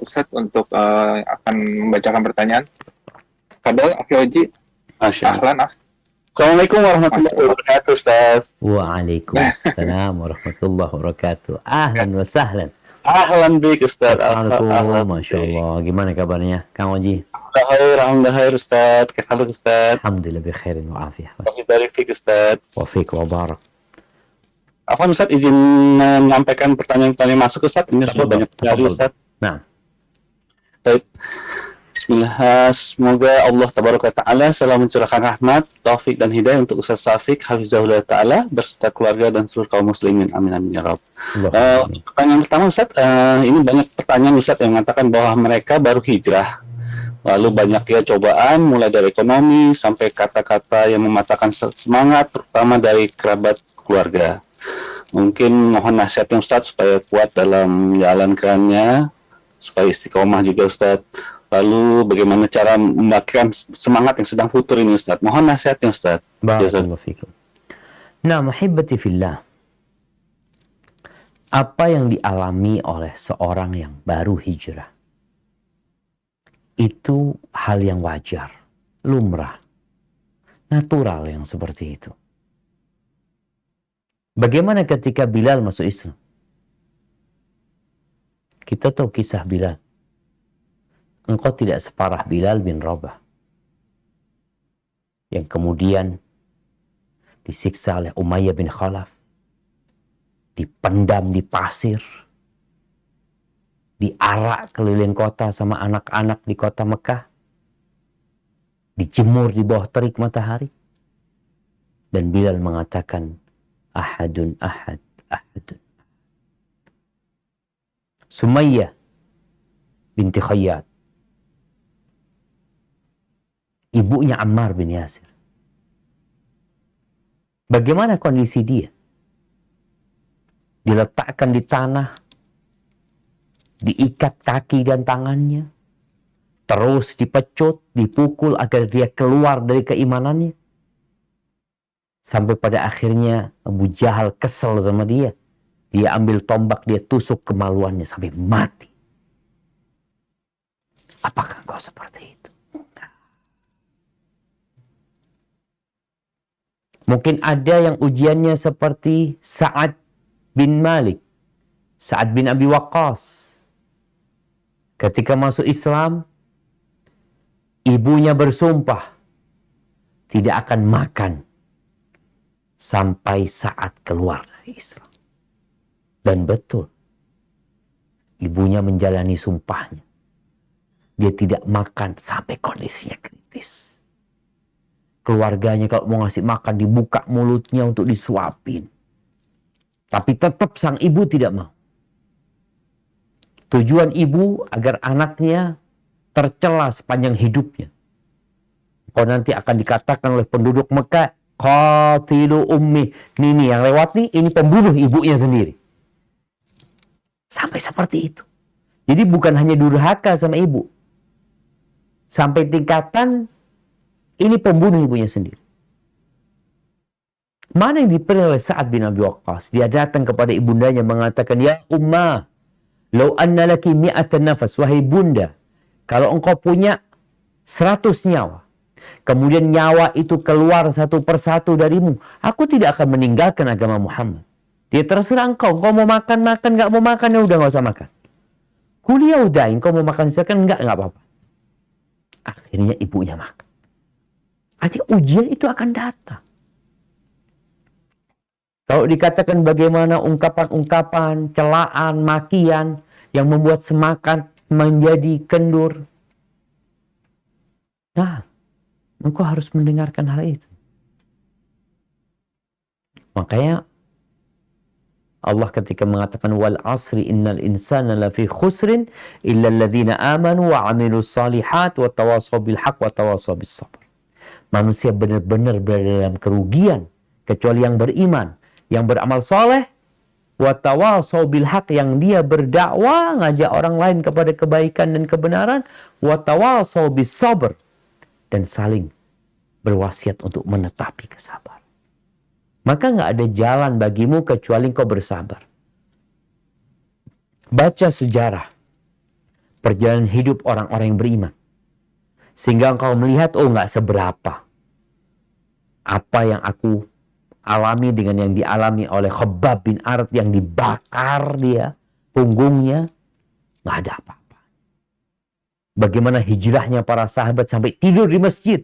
Ustadz untuk akan membacakan pertanyaan. Fadol, Akioji, Ahlan, Assalamualaikum warahmatullahi wabarakatuh, Ustaz. Waalaikumsalam warahmatullahi wabarakatuh. Ahlan wa sahlan. Ahlan bik, Ustaz. Assalamualaikum, Masya Allah. Gimana kabarnya, Kang Oji? Alhamdulillah khair, Ustaz. Kekal, Ustaz. Alhamdulillah bi khairin wa afiyah. Barik fik, Ustaz. Wa fik wa barak. Afwan, Ustaz, izin menyampaikan pertanyaan-pertanyaan masuk, Ustaz. Ini sudah banyak sekali, Ustaz. Nah. Baik. Bismillah, semoga Allah Tabaraka Ta'ala selalu mencurahkan rahmat, taufik dan hidayah untuk Ustaz Syafiq Hafizahullah Ta'ala beserta keluarga dan seluruh kaum muslimin. Amin amin ya Rabb. Pertanyaan pertama, Ustaz, ini banyak pertanyaan, Ustaz, yang mengatakan bahwa mereka baru hijrah. Lalu banyak ya cobaan, mulai dari ekonomi sampai kata-kata yang mematahkan semangat, terutama dari kerabat keluarga. Mungkin mohon nasihatnya, Ustaz, supaya kuat dalam menjalankannya, supaya istiqomah juga, Ustaz. Lalu bagaimana cara membangkitkan semangat yang sedang futur ini, Ustaz? Mohon nasihatnya, Ustaz. Barakallahu fikum. Nah, muhibbati fillah. Apa yang dialami oleh seorang yang baru hijrah itu hal yang wajar, lumrah, natural yang seperti itu. Bagaimana ketika Bilal masuk Islam? Kita tahu kisah Bilal. Engkau tidak separah Bilal bin Rabah yang kemudian disiksa oleh Umayyah bin Khalaf, dipendam di pasir, diarak keliling kota sama anak-anak di kota Mekah, dijemur di bawah terik matahari, dan Bilal mengatakan ahadun ahad, ahadun. Sumayyah binti Khayyat, ibunya Ammar bin Yasir. Bagaimana kondisi dia? Diletakkan di tanah, diikat kaki dan tangannya, terus dipecut, dipukul agar dia keluar dari keimanannya. Sampai pada akhirnya Abu Jahal kesel sama dia. Dia ambil tombak, dia tusuk kemaluannya sampai mati. Apakah kau seperti itu? Mungkin ada yang ujiannya seperti Sa'ad bin Malik, Sa'ad bin Abi Waqqas. Ketika masuk Islam, ibunya bersumpah tidak akan makan sampai saat keluar dari Islam. Dan betul, ibunya menjalani sumpahnya. Dia tidak makan sampai kondisinya kritis. Keluarganya kalau mau ngasih makan dibuka mulutnya untuk disuapin. Tapi tetap sang ibu tidak mau. Tujuan ibu agar anaknya tercela sepanjang hidupnya. Kau nanti akan dikatakan oleh penduduk Mekah, qatilu ummi. Ini yang lewat nih, ini pembunuh ibunya sendiri. Sampai seperti itu. Jadi bukan hanya durhaka sama ibu. Sampai tingkatan ini pembunuh ibunya sendiri. Mana yang dipilih oleh Sa'ad bin Abi Waqqas? Dia datang kepada ibundanya mengatakan, ya ummah, lau anna laki mi'atan nafas, wahai bunda, kalau engkau punya 100 nyawa, kemudian nyawa itu keluar satu persatu darimu, aku tidak akan meninggalkan agama Muhammad. Dia terserah engkau mau makan, gak mau makan, ya udah gak usah makan. Kuliah udah, engkau mau makan silakan, gak apa-apa. Akhirnya ibunya makan. Artinya ujian itu akan datang. Kalau dikatakan bagaimana ungkapan-ungkapan, celaan, makian yang membuat semangat menjadi kendur. Nah, engkau harus mendengarkan hal itu. Makanya Allah ketika mengatakan wal asri innal insana lafi khusrin illa alladhina amanu wa amilus salihat wa tawasaw bil haqq wa tawasaw bis sabr. Manusia benar-benar berada dalam kerugian kecuali yang beriman, yang beramal soleh, wa tawasaw bil haq, yang dia berdakwah ngajak orang lain kepada kebaikan dan kebenaran, wa tawasaw bis sabr, dan saling berwasiat untuk menetapi kesabaran. Maka nggak ada jalan bagimu kecuali kau bersabar. Baca sejarah perjalanan hidup orang-orang yang beriman. Sehingga engkau melihat, oh nggak seberapa apa yang aku alami dengan yang dialami oleh Khabbab bin Arat yang dibakar dia, punggungnya, nggak ada apa-apa. Bagaimana hijrahnya para sahabat sampai tidur di masjid.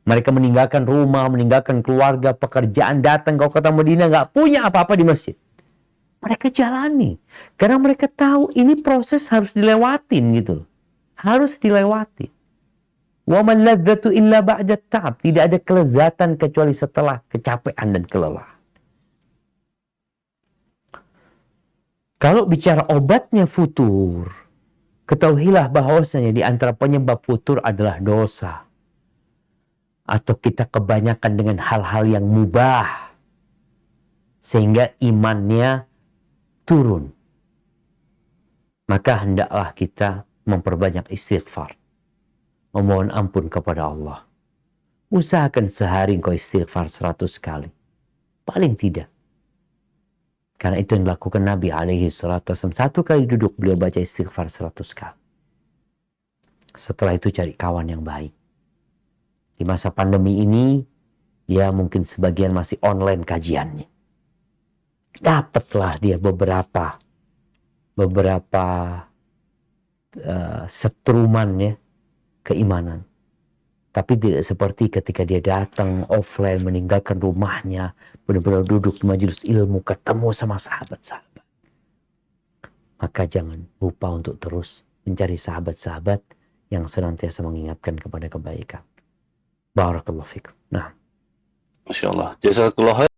Mereka meninggalkan rumah, meninggalkan keluarga, pekerjaan, datang ke kota Madinah, nggak punya apa-apa di masjid. Mereka jalani. Karena mereka tahu ini proses harus dilewatin gitu. Harus dilewati. Wa man ladzatu illa ba'da ta'ab. Tidak ada kelezatan kecuali setelah kecapean dan kelelahan. Kalau bicara obatnya futur, ketahuilah bahwasanya di antara penyebab futur adalah dosa. Atau kita kebanyakan dengan hal-hal yang mubah. Sehingga imannya turun. Maka hendaklah kita memperbanyak istighfar. Memohon ampun kepada Allah. Usahakan sehari engkau istighfar 100 kali. Paling tidak. Karena itu yang dilakukan Nabi SAW. Satu kali duduk beliau baca istighfar 100 kali. Setelah itu cari kawan yang baik. Di masa pandemi ini, ya mungkin sebagian masih online kajiannya. Dapatlah dia beberapa setrumannya keimanan. Tapi tidak seperti ketika dia datang offline, meninggalkan rumahnya, benar-benar duduk di majelis ilmu, ketemu sama sahabat-sahabat. Maka jangan lupa untuk terus mencari sahabat-sahabat yang senantiasa mengingatkan kepada kebaikan. Barakallahu fikum. Nah, Masya Allah. Jazakallah.